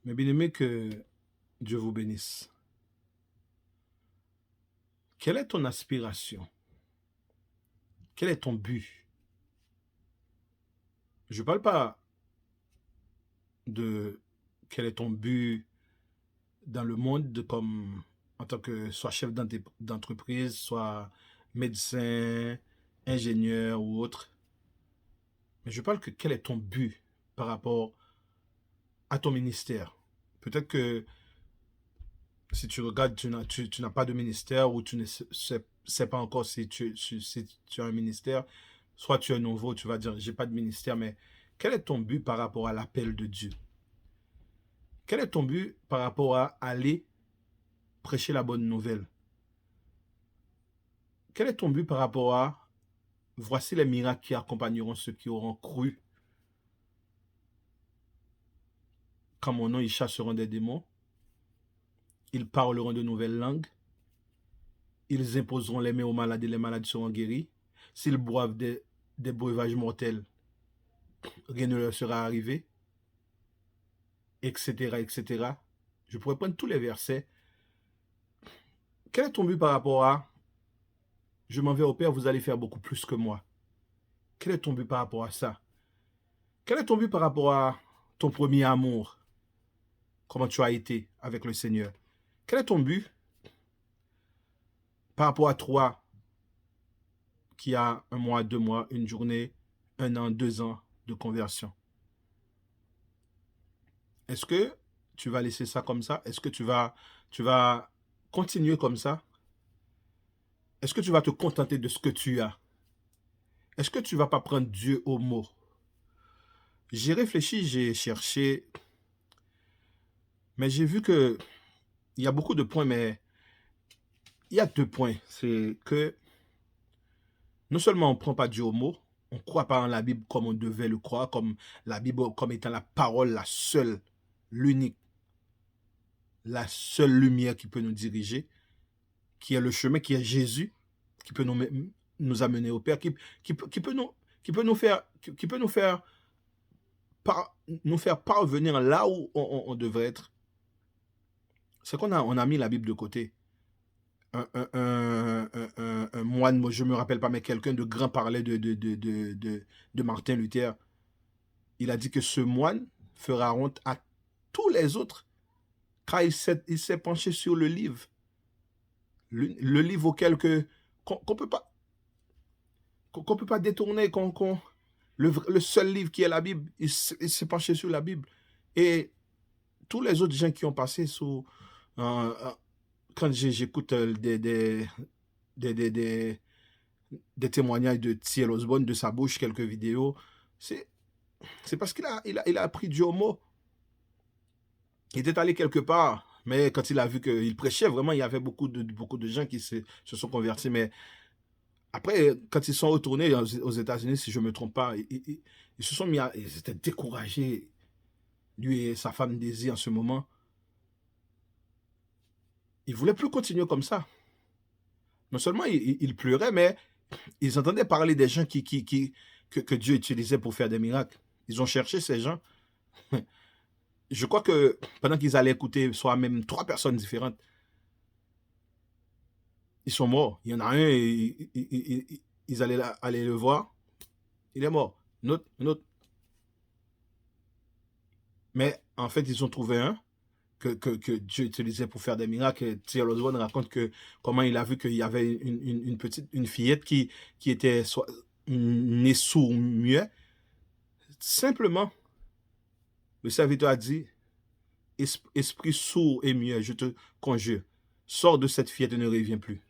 Mes bien-aimés, que Dieu vous bénisse. Quelle est ton aspiration? Quel est ton but? Je ne parle pas de quel est ton but dans le monde comme en tant que soit chef d'entreprise, soit médecin, ingénieur ou autre. Mais je parle que quel est ton but par rapport à ton ministère. Peut-être que si tu regardes, tu n'as pas de ministère ou tu ne sais pas encore si tu as un ministère. Soit tu es nouveau, tu vas dire, j'ai pas de ministère, mais quel est ton but par rapport à l'appel de Dieu? Quel est ton but par rapport à aller prêcher la bonne nouvelle? Quel est ton but par rapport à voici les miracles qui accompagneront ceux qui auront cru? Quand mon nom, ils chasseront des démons, ils parleront de nouvelles langues, ils imposeront les mains aux malades et les malades seront guéris. S'ils boivent des breuvages mortels, rien ne leur sera arrivé, etc., etc. Je pourrais prendre tous les versets. Quel est ton but par rapport à je m'en vais au Père, vous allez faire beaucoup plus que moi? Quel est ton but par rapport à ça? Quel est ton but par rapport à ton premier amour? Comment tu as été avec le Seigneur? Quel est ton but par rapport à toi qui a un mois, 2 mois, une journée, 1 an, 2 ans de conversion? Est-ce que tu vas laisser ça comme ça? Est-ce que tu vas continuer comme ça? Est-ce que tu vas te contenter de ce que tu as? Est-ce que tu ne vas pas prendre Dieu au mot? J'ai réfléchi, j'ai cherché, mais j'ai vu que il y a beaucoup de points, mais il y a 2 points. C'est que non seulement on ne prend pas Dieu au mot, on ne croit pas en la Bible comme on devait le croire, comme la Bible comme étant la parole, la seule, l'unique, la seule lumière qui peut nous diriger, qui est le chemin, qui est Jésus, qui peut nous amener au Père, qui peut nous faire, nous faire parvenir là où on devrait être. C'est qu'on a mis la Bible de côté. Un moine, moi, je ne me rappelle pas, mais quelqu'un de grand parlait de Martin Luther. Il a dit que ce moine fera honte à tous les autres car il s'est penché sur le livre. Le livre auquel qu'on peut pas qu'on peut pas détourner, le seul livre qui est la Bible, il s'est penché sur la Bible. Et tous les autres gens qui ont passé sous... quand j'écoute des, des, des, des témoignages de T.L. Osborne, de sa bouche, quelques vidéos, c'est parce qu'il a appris Dieu au mot. Il était allé quelque part, mais quand il a vu qu'il prêchait, vraiment, il y avait beaucoup de gens qui se sont convertis. Mais après, quand ils sont retournés aux États-Unis, si je ne me trompe pas, ils se sont mis à... Ils étaient découragés, lui et sa femme Daisy en ce moment. Ils ne voulaient plus continuer comme ça. Non seulement ils pleuraient, mais ils entendaient parler des gens que Dieu utilisait pour faire des miracles. Ils ont cherché ces gens. Je crois que pendant qu'ils allaient écouter soit même 3 personnes différentes, ils sont morts. Il y en a un, ils allaient aller le voir, il est mort. Un autre. Mais en fait, ils ont trouvé un que Dieu utilisait pour faire des miracles. T.L. Osborne raconte que comment il a vu qu'il y avait une fillette qui était née sourd muet. Simplement, le serviteur a dit, esprit sourd et muet, je te conjure, sors de cette fillette et ne reviens plus.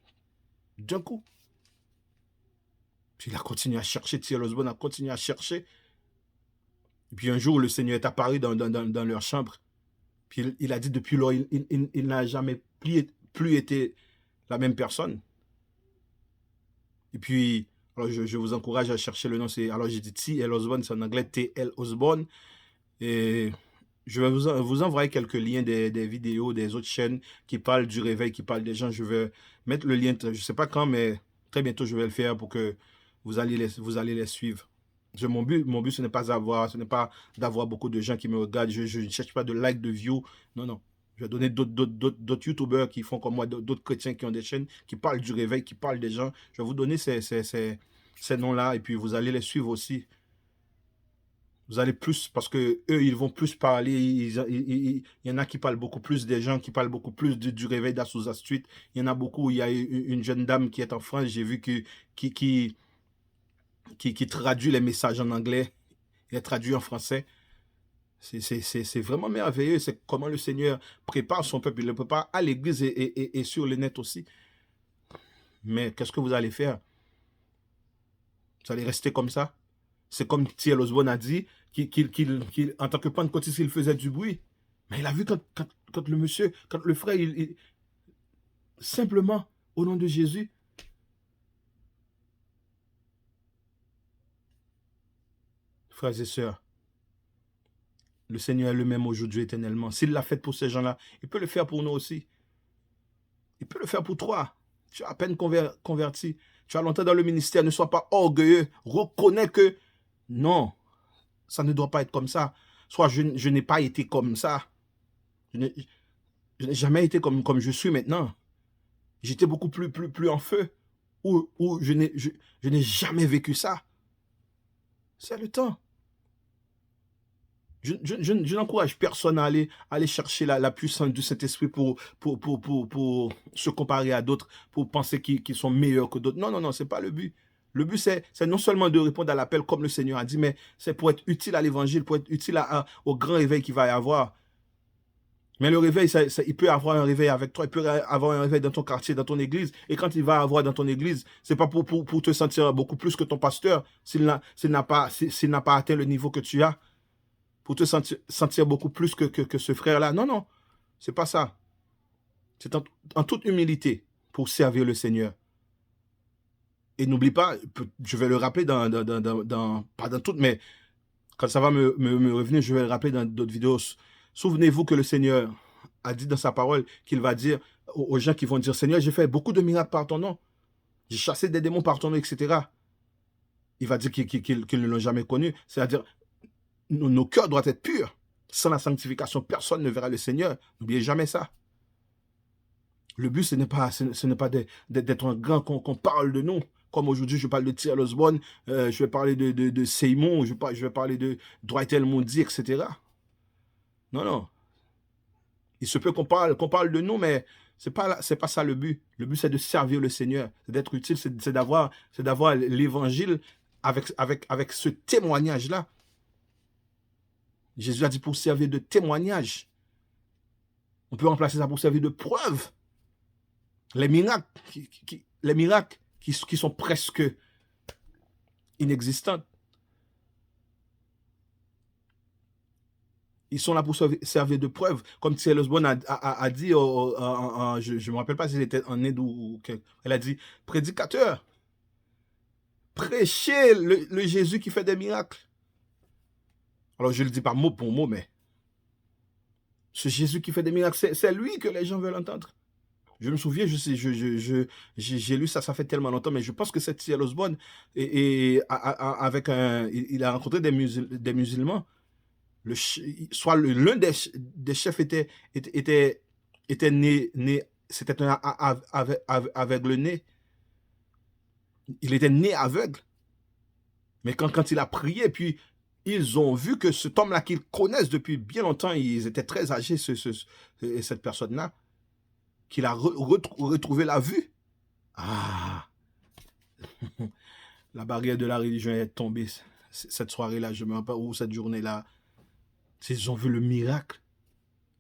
D'un coup. Puis il a continué à chercher, T.L. Osborne a continué à chercher. Et puis un jour, le Seigneur est apparu dans leur chambre. Puis il a dit depuis lors, il n'a jamais plus été la même personne. Et puis, alors je vous encourage à chercher le nom. Alors j'ai dit T.L. Osborne, c'est en anglais T.L. Osborne. Et je vais vous envoyer quelques liens des vidéos des autres chaînes qui parlent du réveil, qui parlent des gens. Je vais mettre le lien, je ne sais pas quand, mais très bientôt je vais le faire pour que vous allez les suivre. Mon but, ce n'est pas d'avoir beaucoup de gens qui me regardent. Je ne cherche pas de likes, de views. Non, non. Je vais donner d'autres YouTubeurs qui font comme moi, d'autres chrétiens qui ont des chaînes, qui parlent du réveil, qui parlent des gens. Je vais vous donner ces noms-là et puis vous allez les suivre aussi. Vous allez plus, parce que eux, ils vont plus parler. Il y en a qui parlent beaucoup plus des gens, qui parlent beaucoup plus du réveil d'Azusa Street. Il y en a beaucoup. Il y a une jeune dame qui est en France, j'ai vu qui, qui traduit les messages en anglais. Il est traduit en français. C'est vraiment merveilleux. C'est comment le Seigneur prépare son peuple. Il le prépare à l'église et sur le net aussi. Mais qu'est-ce que vous allez faire? Vous allez rester comme ça? C'est comme T.L. Osborne a dit, en tant que pentecôtiste, il faisait du bruit. Mais il a vu quand le monsieur, quand le frère, simplement, au nom de Jésus, frères et sœurs, le Seigneur est le même aujourd'hui éternellement. S'il l'a fait pour ces gens-là, il peut le faire pour nous aussi. Il peut le faire pour toi. Tu as à peine converti. Tu as longtemps dans le ministère. Ne sois pas orgueilleux. Reconnais que non, ça ne doit pas être comme ça. Soit je n'ai pas été comme ça. Je n'ai jamais été comme je suis maintenant. J'étais beaucoup plus en feu. Où je n'ai jamais vécu ça. C'est le temps. Je n'encourage personne à aller chercher la puissance du Saint-Esprit pour se comparer à d'autres, pour penser qu'ils sont meilleurs que d'autres. Non, non, non, ce n'est pas le but. Le but, c'est non seulement de répondre à l'appel comme le Seigneur a dit, mais c'est pour être utile à l'évangile, pour être utile au grand réveil qu'il va y avoir. Mais le réveil, il peut avoir un réveil avec toi, il peut avoir un réveil dans ton quartier, dans ton église. Et quand il va avoir dans ton église, c'est pas pour te sentir beaucoup plus que ton pasteur, s'il n'a pas atteint le niveau que tu as, pour te sentir beaucoup plus que ce frère-là. Non, non, c'est pas ça. C'est en toute humilité pour servir le Seigneur. Et n'oublie pas, je vais le rappeler pas dans toutes, mais quand ça va me revenir, je vais le rappeler dans d'autres vidéos. Souvenez-vous que le Seigneur a dit dans sa parole qu'il va dire aux gens qui vont dire, Seigneur, j'ai fait beaucoup de miracles par ton nom. J'ai chassé des démons par ton nom, etc. Il va dire qu'ils ne l'ont jamais connu. C'est-à-dire, nos cœurs doivent être purs. Sans la sanctification, personne ne verra le Seigneur. N'oubliez jamais ça. Le but, ce n'est pas d'être un grand qu'on parle de nous. Comme aujourd'hui, je parle de T.L. Osborne, je vais parler de Seymour, je vais parler de Dwight L. Moody, etc. Non, non. Il se peut qu'on parle de nous, mais c'est pas ça le but. Le but, c'est de servir le Seigneur, c'est d'être utile, c'est d'avoir l'évangile avec ce témoignage-là. Jésus a dit pour servir de témoignage. On peut remplacer ça pour servir de preuve. Les miracles qui sont presque inexistants, ils sont là pour servir de preuve. Comme T.L. Osborne a dit, je ne me rappelle pas s'il était en Inde ou elle a dit, prédicateur, prêchez le Jésus qui fait des miracles. Alors je ne le dis pas mot pour mot, mais ce Jésus qui fait des miracles, c'est lui que les gens veulent entendre. Je me souviens, j'ai lu ça, ça fait tellement longtemps, mais je pense que c'est T.L. Osborne, il a rencontré des musulmans. Soit l'un des chefs était né, c'était un aveugle-né. Il était né aveugle. Mais quand il a prié, puis ils ont vu que cet homme-là qu'ils connaissent depuis bien longtemps, ils étaient très âgés, cette personne-là, qu'il a retrouvé la vue. Ah, la barrière de la religion est tombée cette soirée-là, je ne me rappelle pas, ou cette journée-là. Ils ont vu le miracle,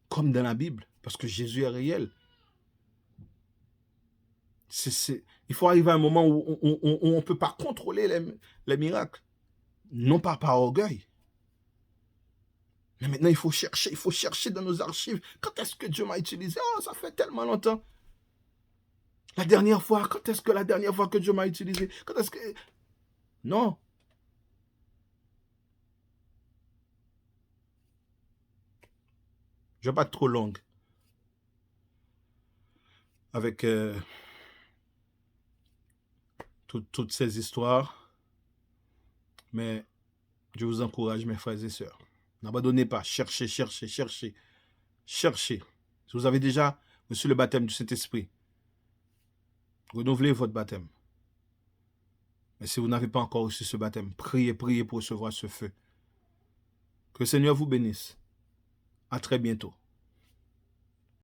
comme dans la Bible, parce que Jésus est réel. Il faut arriver à un moment où on ne peut pas contrôler les miracles, non pas par orgueil. Mais maintenant, il faut chercher dans nos archives. Quand est-ce que Dieu m'a utilisé? Oh, ça fait tellement longtemps. La dernière fois, quand est-ce que la dernière fois que Dieu m'a utilisé? Quand est-ce que... Non. Je ne vais pas être trop longue avec toutes ces histoires. Mais Je vous encourage, mes frères et sœurs. N'abandonnez pas. Cherchez, cherchez, cherchez. Cherchez. Si vous avez déjà reçu le baptême du Saint-Esprit, renouvelez votre baptême. Mais si vous n'avez pas encore reçu ce baptême, priez, priez pour recevoir ce feu. Que le Seigneur vous bénisse. À très bientôt.